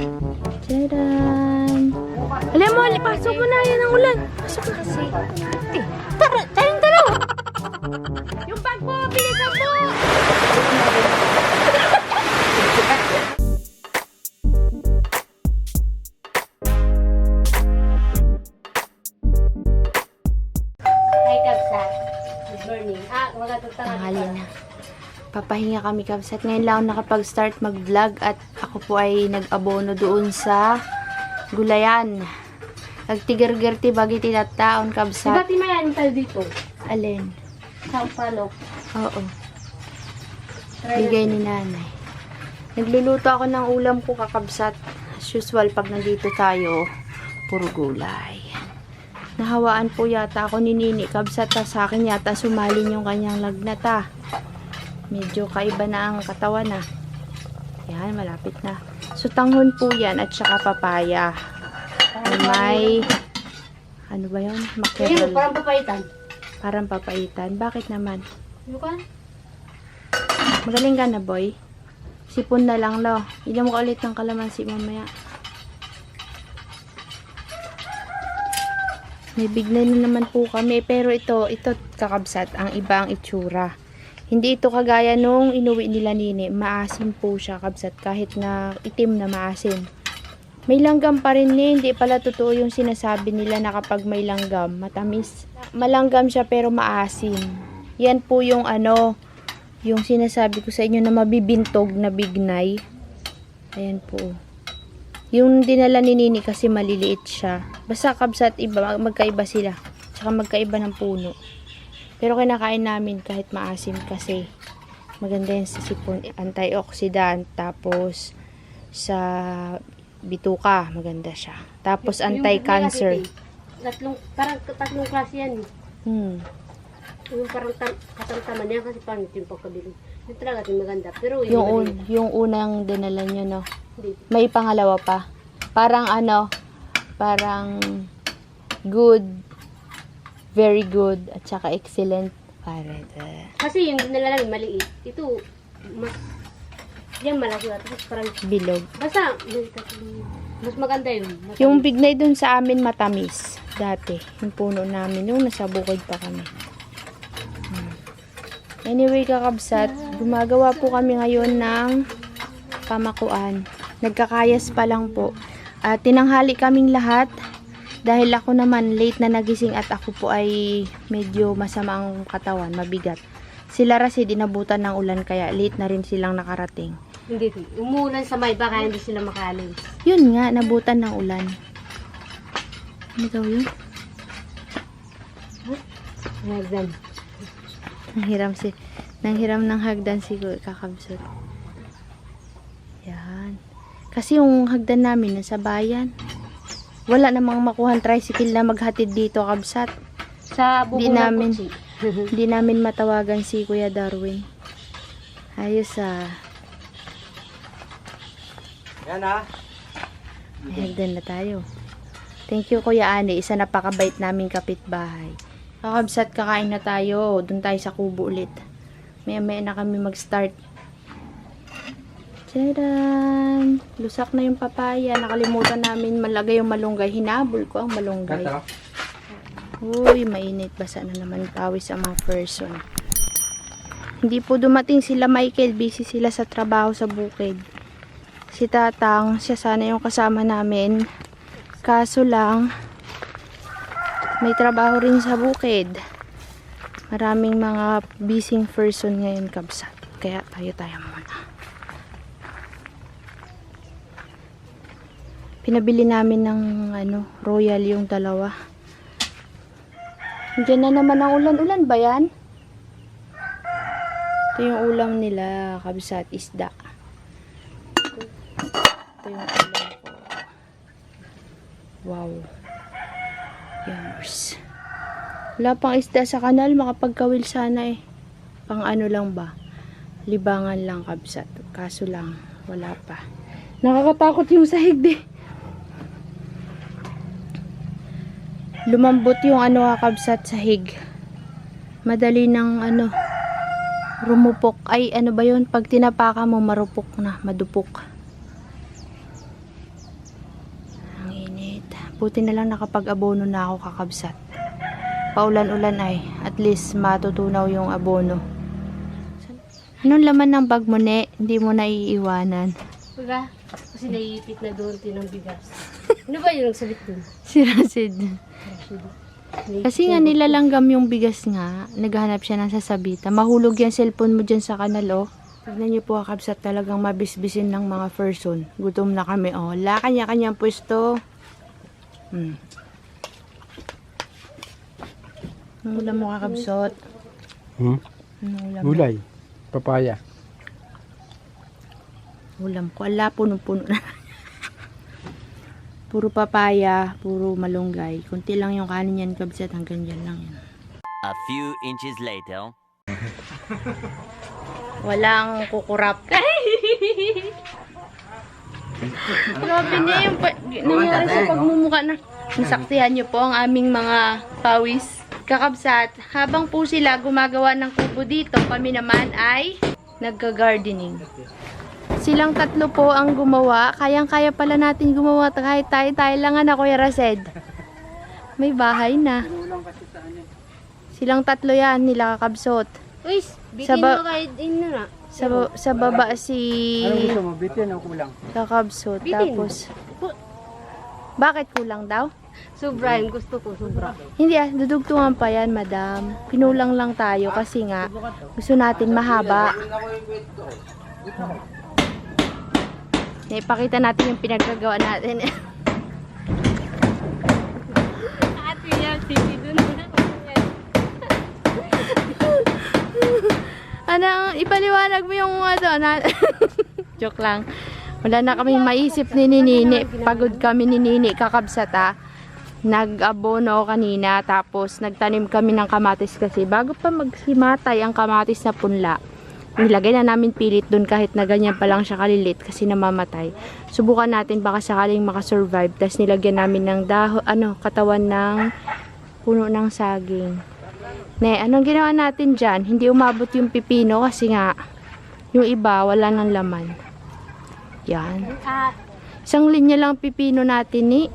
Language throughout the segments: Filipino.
Tadaan! Alam mo, pasok mo na. Yan ang ulan. Pasok na kasi. Tara! Tayong dalawa! Yung bag mo! Bilisan mo! Hi, Kabsa. Good morning. Tanghali na. Papahinga kami kabsat. Ngayon lang ako nakapag-start mag-vlog at ako po ay nag-abono doon sa gulayan. Nagtigar-gerti bagi tinataon kabsat. Dati mayanin tayo dito. Alin? Sa palok. Oo. Bigay ni nanay. Nagluluto ako ng ulam ko kakabsat. As usual, pag nandito tayo, puro gulay. Nahawaan po yata ako ni Nini kabsat. Sa akin yata sumalin yung kanyang lagnat ah. Medyo kaiba na ang katawan na. Yan, malapit na. So, tanghon po yan at saka papaya. May, ano ba yun? Mackerel. Parang papaitan. Parang papaitan. Bakit naman? Ano ka? Magaling ka na, boy. Sipon na lang, lo. Inom ka ulit ng kalamansi mamaya. May bignay na naman po kami. Pero ito kakabsat. Ang iba ang itsura. Hindi ito kagaya nung inuwi nila Nini. Maasim po siya, kabsat. Kahit na itim na maasim. May langgam pa rin eh. Hindi pala totoo yung sinasabi nila na kapag may langgam, matamis. Malanggam siya pero maasim. Yan po yung yung sinasabi ko sa inyo na mabibintog na bignay. Ayan po. Yung dinala ni Nini kasi maliliit siya. Basta kabsat, iba, magkaiba sila. Tsaka magkaiba ng puno. Pero kinakain namin kahit maasim kasi maganda yan sa sipon, antioxidant, tapos sa bituka, maganda siya. Tapos anti-cancer. Tatlong klase yan. Yung parang katamtaman yan kasi parang yung pagkabiling. Yung talaga yung maganda. Pero Yung unang dinala nyo, no? hindi. May pangalawa pa. Parang parang good, very good, at saka excellent. Kasi yung dinala namin maliit. Ito, yan malaki. Tapos parang Bilog. basta, mas maganda yun. Yung bignay dun sa amin matamis. Dati. Yung puno namin. Yung nasa bukid pa kami. Anyway, kakabsat. Gumagawa po kami ngayon ng pamakuan. Nagkakayas pa lang po. Tinanghali kaming lahat. Dahil ako naman late na nagising at ako po ay medyo masama ang katawan, mabigat. Sila kasi dinabutan ng ulan kaya late na rin silang nakarating. Hindi. Umulan sa may baka hindi sila makaalis. Yun nga, nabutan ng ulan. Ano daw yun? Hagdan. Nanghiram ng hagdan si kakabsat. Yan. Kasi yung hagdan namin nasa bayan. Wala namang makuhan tricycle na maghatid dito, kabsat. Sa bubong ng kutsi. Hindi namin matawagan si Kuya Darwin. Ayos ah. Yan ah. May hagdan na tayo. Thank you Kuya Ani. Isa napakabait naming kapitbahay. Kakabsat, kakain na tayo. Doon tayo sa kubo ulit. Maya-maya na kami mag-start. Tadaan! Lusak na yung papaya. Nakalimutan namin malagay yung malunggay. Hinabol ko ang malunggay. Uy, mainit. Basa na naman pawis ang mga person. Hindi po dumating sila Michael. Busy sila sa trabaho sa bukid. Si Tatang, siya sana yung kasama namin. Kaso lang, may trabaho rin sa bukid. Maraming mga busy person ngayon, kabsat. Kaya tayo muna. Pinabili namin ng royal yung dalawa. Diyan na naman ang ulan-ulan ba yan? Ito yung ulam nila, kabsat, isda. Ito yung ulam ko. Wow. Yummers. Wala pang isda sa kanal, makapagkawil sana eh. Pang lang ba? Libangan lang, kabsat. Kaso lang, wala pa. Nakakatakot yung sahig di. Lumambot yung kakabsat sahig. Madali ng rumupok. Ay, ano ba yun? Pag tinapaka mo, marupok na, madupok. Buti na lang nakapag-abono na ako kakabsat. Paulan-ulan ay, at least matutunaw yung abono. Anong laman ng bag mo, Ne? Hindi mo naiiwanan. Baga, kasi naiipit na doon din ng bigas. Ano ba yung nagsalit doon? Si Rasid. Kasi nga nilalanggam yung bigas nga, naghahanap siya ng sasabita. Mahulog yung cellphone mo dyan sa kanal, oh. Tignan niyo po, kakabsat, talagang mabisbisin ng mga person. Gutom na kami, oh. La, kanya-kanyang pwesto. Ang ulam mo, kakabsot. Ang ulam mo? Gulay. Papaya. Ulam ko. Ala, puno-puno na. Puro papaya, puro malunggay. Kunti lang yung kanin yan, kabsat. Hanggang dyan lang yan. A few inches later. Walang kukurap. Grabe na yung nangyari sa pagmumuka na. Nasaktihan niyo po ang aming mga pawis. Kakabsat, habang po sila gumagawa ng kubo dito, kami naman ay nagga-gardening. Silang tatlo po ang gumawa. Kayang-kaya pala natin gumawa kahit tayo lang na, Kuya Rased. May bahay na. Silang tatlo yan, nila kakabsot. Uy, bitin Sa mo kahit din na. Sa baba si Ano gusto mo? Bitin o kulang? kakabsot. Bitin. Tapos, bakit kulang daw? Sobra, yung gusto ko, sobra. Hindi dudugtungan pa yan, madam. Pinulang lang tayo kasi nga gusto natin mahaba. Ipakita natin yung pinagkagawa natin. Ate yan, sige doon na. Ano, ipaliwanag mo yung joke lang. Wala na kami maisip ni Nini. Pagod kami ni Nini, kakabsat ah. Nag-abono kanina, tapos nagtanim kami ng kamatis kasi bago pa maghimatay ang kamatis na punla, nilagay na namin pilit dun kahit na ganyan pa lang siya kalilit kasi namamatay. Subukan natin baka sakaling makasurvive. Tapos nilagyan namin ng katawan ng puno ng saging. Ne, anong ginawa natin dyan? Hindi umabot yung pipino kasi nga yung iba wala ng laman. Yan. Isang linya lang pipino natin ni.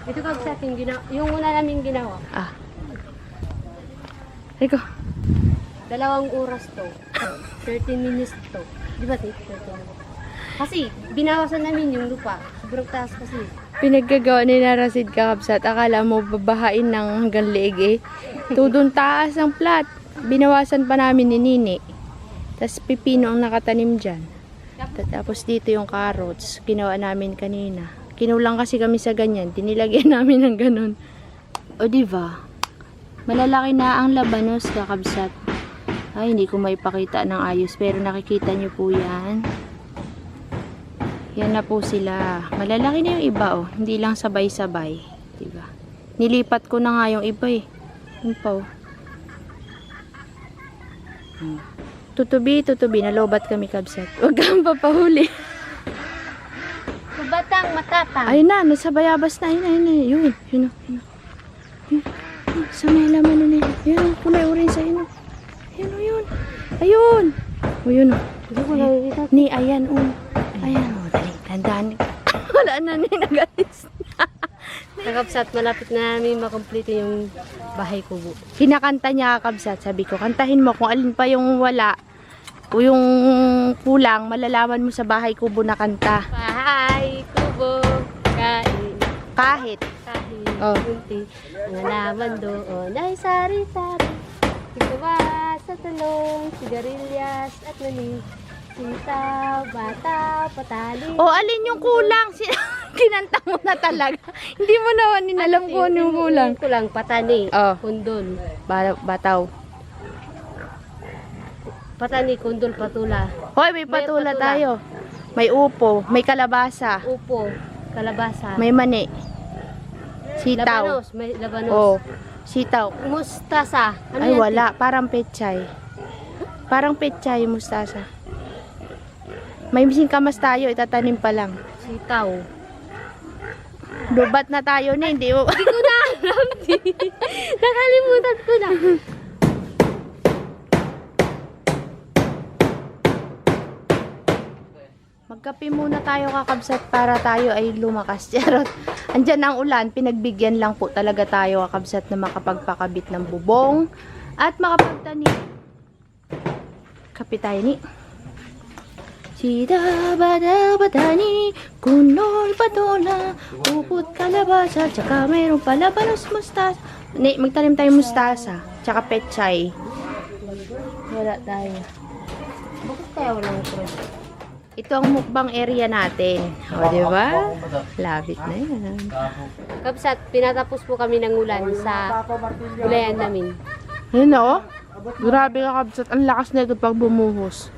Ito kag sa atin, yung una namin ginawa. Eko. 2 oras to. 13 minutes to. Di ba, 13 minutes? Kasi, binawasan namin yung lupa. Sobrang taas kasi. Pinaggagawa ni Narasid kakabsat. Akala mo babahain ng hanggang leeg eh. Tudong taas ang plat. Binawasan pa namin ni Nini. Tapos pipino ang nakatanim dyan. Tapos dito yung carrots. Ginawa namin kanina. Kinulang kasi kami sa ganyan. Tinilagyan namin ng ganun. O diba? Malalaki na ang labanos kakabsat. Ay, hindi ko maipakita ng ayos. Pero nakikita nyo po yan. Yan na po sila. Malalaki na yung iba oh. Hindi lang sabay-sabay. Diba? Nilipat ko na nga yung iba eh. Yun pa oh. Tutubi. Nalobat kami kabsat. Huwag kang papahuli. Batang matapang. Ayun na. Nasa bayabas na. Ayun. Yun. Sa may laman na nila. Yun. Kulay orange. Ayun. Ayun. O yun. Hindi ko nakikita. Ni, ayan. Ayan. Dali. Tandaan. Wala na ni. Nagalis na. Kakabsat, malapit na namin makomplete yung bahay kubo. Kinakanta niya kakabsat. Sabi ko, kantahin mo kung alin pa yung wala o yung kulang, malalaman mo sa bahay kubo na kanta. Bahay kubo, kain. Kahit. Oh. Kunti. Ang halaman doon ay sari-sari. Ito ba sa talong, sigarilyas at mani. Sitaw, bata, patali. O alin yung kulang? Kinanta mo na talaga. Hindi mo naman inalam ko ano yung kulang. Kulang, patani, Oh. kundol. Bataw. Patani, kundol, patula. Hoy, may patula tayo. May upo, may kalabasa, Upo, kalabasa. may mani. Sitaw. Labanos, may labanos. Oh, sitaw. Mustasa. Ano Ay yan, wala, parang pechay. Parang pechay mustasa. May singkamas tayo, itatanim pa lang. Sitaw. Lubat na tayo na, hindi mo. Hindi ko na alam. Nakalimutan ko na. Magkape muna tayo kakabsat para tayo ay lumakas. Charot. Andyan ang ulan, pinagbigyan lang po talaga tayo kakabsat na makapagpakabit ng bubong at makapagtanim. Kape tayo ni. Sida bada badani, kunol patola, upot kalabasa, tsaka mayroong palabanos mustasa. Magtanim tayo mustasa, tsaka pechay. Wala tayo. Bakit kaya walang cross? Ito ang mukbang area natin. O, di ba? Labit na yan. Kabsat, pinatapos po kami ng ulan sa gulayan namin. Ayun na, oh. Grabe ka, kabsat. Ang lakas na ito pag bumuhos.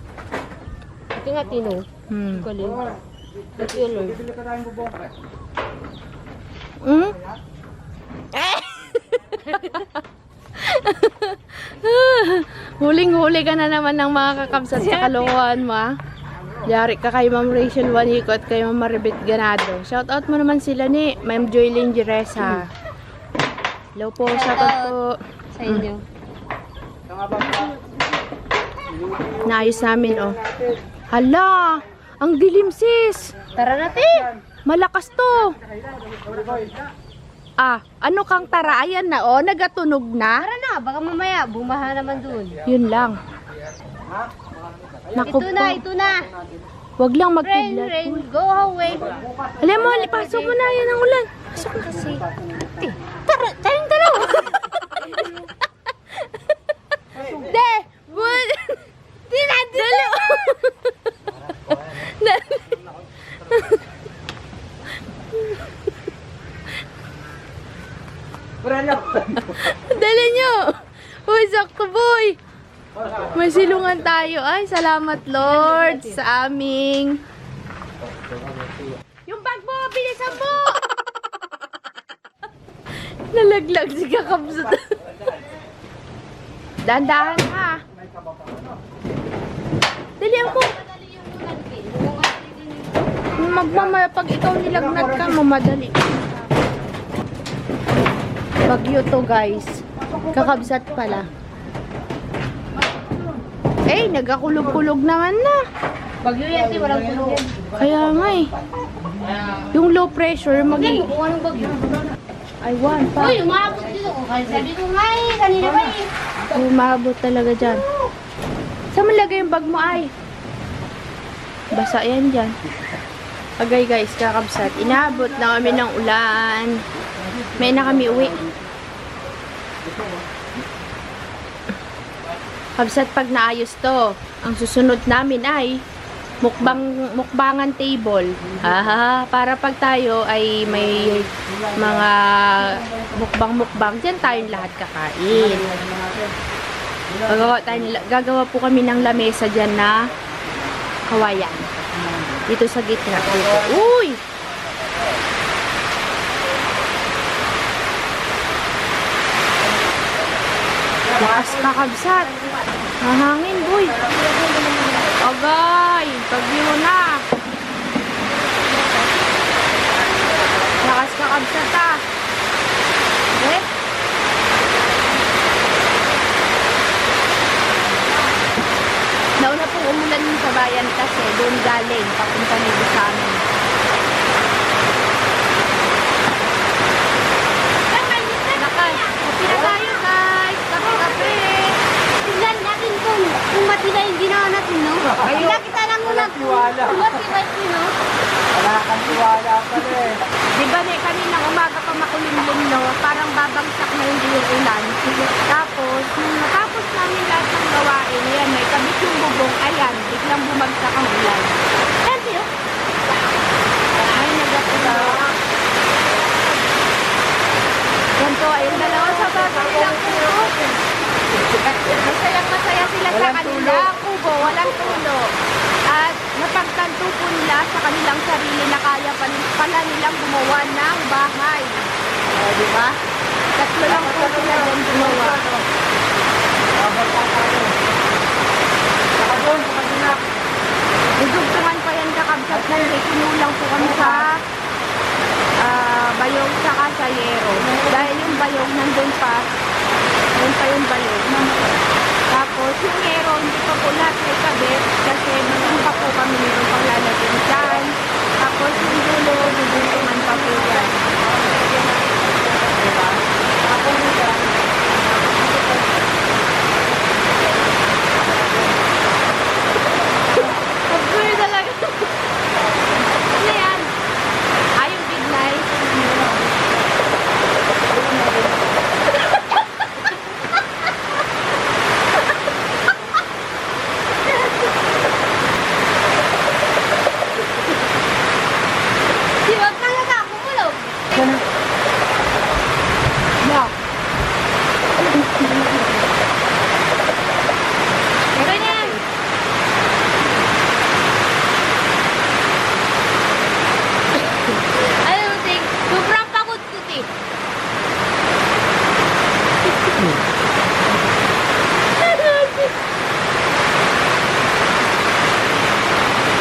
Ito nga, Tino. Galing. Thank you, Lord. Hmm? Huling-huli ka na naman ng mga kakabsat sa kalokohan mo, ah. Yari ka kay Ma'am Rachel Wanico at kay Ma'am Maribet Ganado. Shoutout mo naman sila ni Ma'am Joylyn Jeresa. Hello po, shoutout po. Sa inyo. Naayos namin, oh. Hala! Ang dilim, sis! Tara natin! Malakas to! Ah, ano kang tara? Ayan na, oh. Nagatunog na. Tara na, baka mamaya, bumaha naman dun. Yun lang. Naku Ito na, po. ito na! Wag lang Rain, magkidlat. rain, go away! Alam mo, pasok mo na. Yan ang ulan. Pasok na kasi. Tara, tayong dalawa. De! Bul! Dinadalo! Dali nyo! Uy, sakto boy! May silungan tayo. Ay, salamat Lord sa aming... Yung bag mo! Bilisan mo! Nalaglag si kakabsat. Dahan-dahan ha. Dali ako. Magmamaya pag ikaw nilagnat ka, mamadali. Bagyo to guys. Kakabsat pala. Eh, nagakulog-kulog naman na. Bagyo yan, di, walang tulog. Kaya nga eh. Yung low pressure, Kung anong bagyo? I want pa. Uy, umabot dito. Kaya sabi ko nga eh, kanina ba eh. Umabot talaga dyan. Saan malagay yung bag mo ay? Basa yan dyan. Okay guys, kakabsat. Inabot na kami ng ulan. May na kami uwi. Kabsat, pag naayos to, ang susunod namin ay mukbangan table. Para pag tayo ay may mga mukbang, dyan tayong lahat kakain. Gagawa po kami ng lamesa dyan na kawayan. Dito sa gitna. Uy! Lakas kakabsat. Mahangin, boy. Agay, pagbiyo na. Lakas kakabsat, ah. Eh? Nauna pong umulan sa bayan kasi doon galing, papunta nito sa amin. Kape na tayo, guys. Kape. Tignan natin kung matibay yung ginawa natin, no? Tignan kita lang muna kung matibay ito, no? Wala kang tiwala pala eh. Di ba kaninang umaga pa makulimlim, no? Parang babagsak na hindi yung ulan. Tapos, nung natapos namin lahat ng gawain, yan, may kabit yung bubong, ayan, biglang bumagsak ang ulan. Yan, tiyo. Ay, nagapula. Ganto, ayun, dalawa sa babae lang kubo. Masaya sila sa kanilang kubo, walang tulo. At napagtanto po nila sa kanilang sarili na kaya pala nilang gumawa ng bahay. O, di ba? Tatlo lang po sila din gumawa. Dudugtungan pa yan kakabsat na kinulang po kami sa bayog saka sa yero. Dahil yung bayog nandun pa yung bayog. Tapos Tapos yung hero, hindi pa po lahat may kabit kasi meron pa po kami meron pang lalagyan dyan. Tapos yung dulo, bubuntungan pa po yan. Diba? Ako nila. Pag-guri talaga. Ano yan? Yung big light. Di ba talaga kumulog? Yeah. Okay na yan. Ano ting? Sobrang pagod ko ting.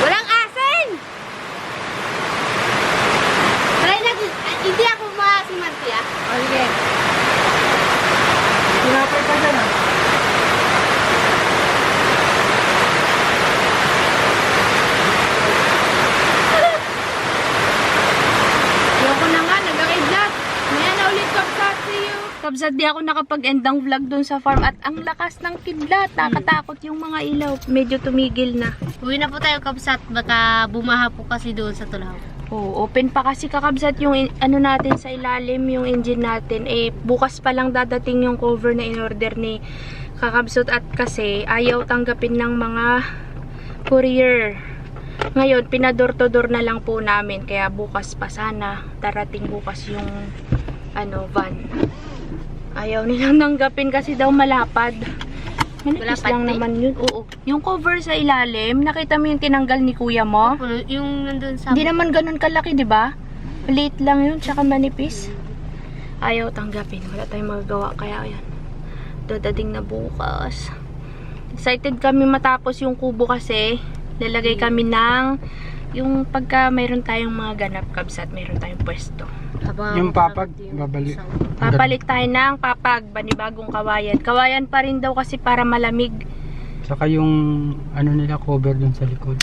Walang asin! Try natin. Hindi ako masimanti ah. O, sige. Sinapay ka dyan ah. Ayoko na nga, nagkakidlat. Maya na ulit, Kabsat. See you. Kabsat, di ako nakapag-end ang vlog dun sa farm at ang lakas ng kidlat. Nakatakot yung mga ilaw. Medyo tumigil na. Uwi na po tayo, Kabsat. Baka bumaha po kasi doon sa tulaw. Oo, open pa kasi kakabsat yung ano natin sa ilalim, yung engine natin. Eh, bukas pa lang dadating yung cover na in-order ni kakabsat at kasi ayaw tanggapin ng mga courier. Ngayon, pinador-to-door na lang po namin. Kaya bukas pa sana. Darating bukas yung van. Ayaw nilang tanggapin kasi daw malapad. Manipis Malapad lang na eh. naman yun. Oo. Yung cover sa ilalim, nakita mo yung tinanggal ni kuya mo? Yung nandun sa... Hindi naman ganun kalaki, di ba? Maliit lang yun, tsaka manipis. Ayaw tanggapin. Wala tayong magagawa. Kaya yan. Dadating na bukas. Excited kami matapos yung kubo kasi. Lalagay kami ng yung pagka mayroon tayong mga ganap kabsat, mayroon tayong pwesto. Yung papag, babalik. Papalit tayo ng papag, banibagong kawayan. Kawayan pa rin daw kasi para malamig. Saka yung ano nila cover dun sa likod.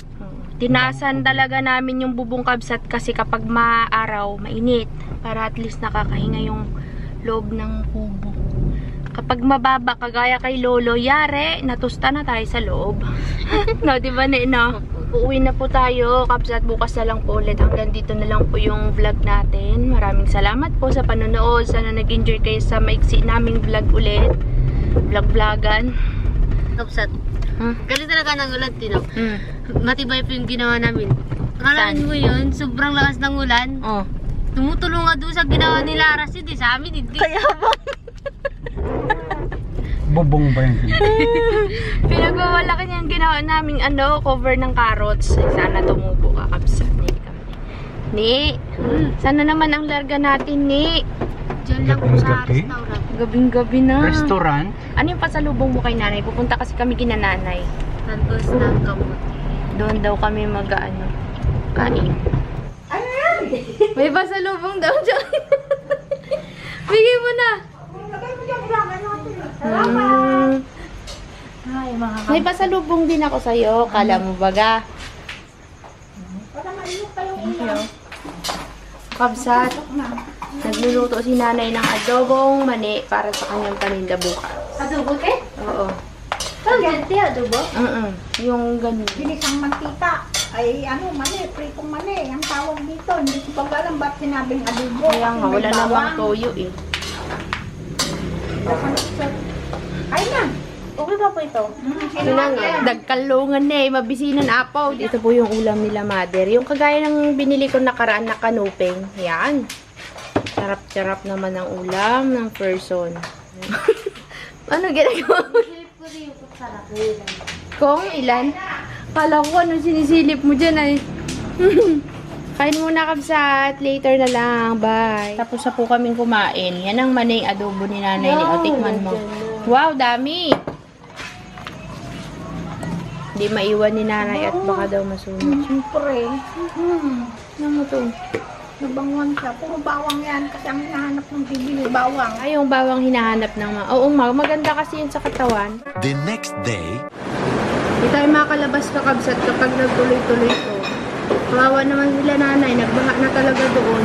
Tinaasan talaga namin yung bubong kabsat kasi kapag maaraw, mainit. Para at least nakakahinga yung loob ng kubo. Kapag mababa, kagaya kay Lolo, yare, natusta na tayo sa loob. No, di ba no? Uuwi na po tayo, kabsat, bukas na lang po ulit. Hanggang dito na lang po yung vlog natin. Maraming salamat po sa panonood. Sana nag-enjoy kayo sa maiksi naming vlog ulit. Vlog-vlogan. Kabsat. Huh? Kasi talaga ng ulan, Tino. Matibay po yung ginawa namin. Akalaan mo yun, sobrang lakas ng ulan. Oh. Tumutulong nga doon sa ginawa ni Lara Sid, sa amin, hindi. Kaya ba? Bubong ba yun? Pinagwawalaki niya yung ginawa naming cover ng carrots. Ay, sana tumubo ka, kabsat. Ni, sana naman ang larga natin, ni. Diyan lang po sa Gabi? restaurant. Gabing-gabi na. Restaurant? Ano yung pasalubong mo kay nanay? Pupunta kasi kami kina nanay. Talbos ng kamuti. Doon daw kami kain. Ano yan? May pasalubong daw dyan. Bigay mo na. May pasalubong din ako sa'yo. Kala mo baga? Kabsat. Nagluluto si nanay ng adobong mani para sa kanyang paninda bukas. Adobo, te? Oo. Saan te, adobo? Yung ganun. Binisang mantika. Ay, mani, pritong mani. Ang tawag dito. Hindi ko pa alam ba't sinabing adobo. Kaya nga, wala namang toyo eh. Ay na. Okay ba po ito? Dagkalungan na eh, mabisinan apaw. Ito po yung ulam nila, mother. Yung kagaya ng binili ko nakaraan na kanuping. Yan. Sarap-sarap naman ang ulam ng person. Ano ginagawa mo? Silip ko rin yung sarap. Kung ilan? Kala ko ano sinisilip mo dyan ay. Kain muna kabsat. Later na lang. Bye. Tapos na po kaming kumain. Yan ang maning adobo ni nanay. O, tikman mo. Wow, dami. Hindi maiwan ni nanay at baka daw masunog. Siyempre. Ano mo to? Nabangwan siya. Puro bawang yan. Kasi ang hinahanap ng bibili, bawang. Ay, yung bawang hinahanap ng mga... Oo, maganda kasi yun sa katawan. The next day, Hindi tayo makalabas kakabsat kapag nagtuloy-tuloy ito. Kawawa naman sila nanay, nagbaha na talaga doon.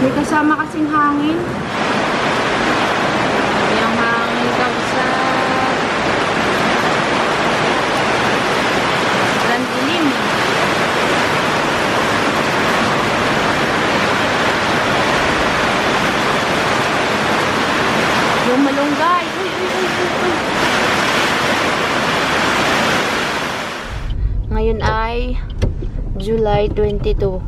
May kasama kasing hangin. Yung hangin kabsat. Ang dilim. Yung malunggay. Uy, uy, uy, uy, uy. Ngayon ay July 22.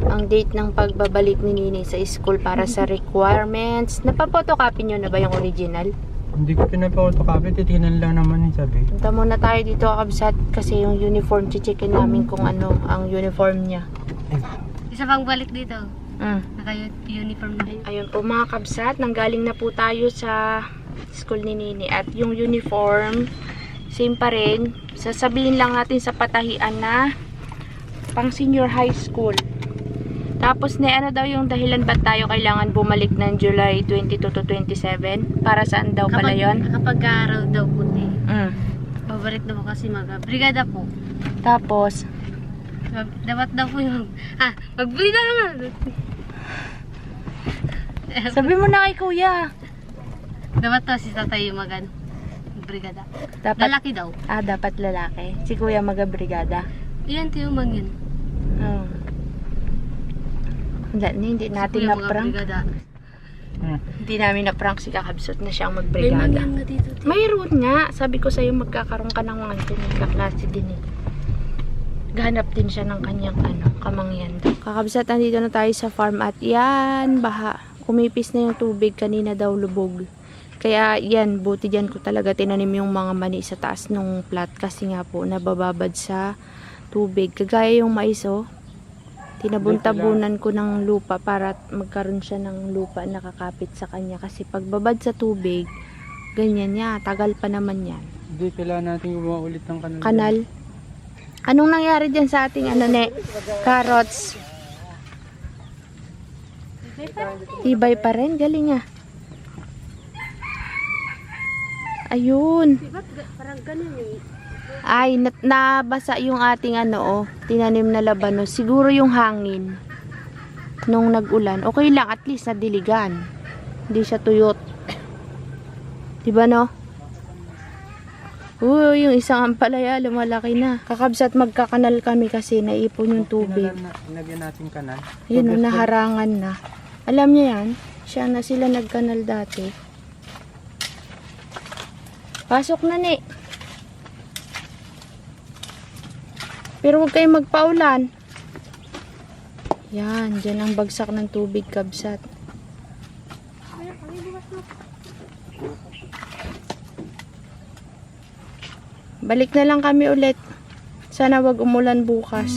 Ang date ng pagbabalik ni Nini sa school para sa requirements. Napapotocopy nyo na ba yung original? Hindi ko pinapa-autocopy, titignan lang naman yung sabi. Punta muna tayo dito kabsat kasi yung uniform, checkin namin kung ano ang uniform niya. Isa pang balik dito. Mm. Naka-uniform na. Ayun po mga kabsat, nanggaling na po tayo sa school ni Nini at yung uniform same pa rin. Sasabihin lang natin sa patahian na pang senior high school. Tapos na ano daw yung dahilan ba't tayo kailangan bumalik ng July 22 to 27? Para saan daw pala yun? Kapag araw daw puti. Mm. Babalik daw po kasi brigada po. Tapos, Dapat daw po yung... magbrigada naman! sabi mo na kay kuya. Dapat to si tatay yung brigada. Dapat, Lalaki daw. dapat lalaki. Si kuya magabrigada. Iyan tiyo man yun. Oh. Hindi natin Kuya na-prank. brigada. Hindi namin na-prank si Kakabsot na siyang May magbrigada. mangyan nga dito. Mayroon nga. Sabi ko sa'yo magkakaroon ka ng mga kaklase din eh. Gahanap din siya ng kanyang kamangyan. Kakabsat, nandito na tayo sa farm at yan, baha. Kumipis na yung tubig, kanina daw lubog. Kaya yan, buti dyan ko talaga tinanim yung mga mani sa taas ng plat kasi nga po nabababad sa tubig. Kagaya yung mais oh. Tinabun-tabunan ko ng lupa para magkaroon siya ng lupa na kakapit sa kanya kasi pagbabad sa tubig, ganyan niya, tagal pa naman yan. Hindi, kailangan natin gumawa ulit ng kanal. Kanal. Anong nangyari dyan sa ating carrots? Tibay pa rin, galing ah. Ayun. Parang ganun yung... Ay, nabasa yung ating tinanim na labanos. Siguro yung hangin nung nag-ulan. Okay lang, at least nadiligan. Hindi siya tuyot. Diba no? Uy, yung isang ampalaya, lumalaki na. Kakabsat, magkakanal kami kasi naipon yung tubig. Lagyan natin kanal. Yun, naharangan na. Alam niya yan, siya na sila nagkanal dati. Pasok na ni. Pero huwag kayong magpaulan. Yan, dyan ang bagsak ng tubig, kabsat. Balik na lang kami ulit. Sana wag umulan bukas.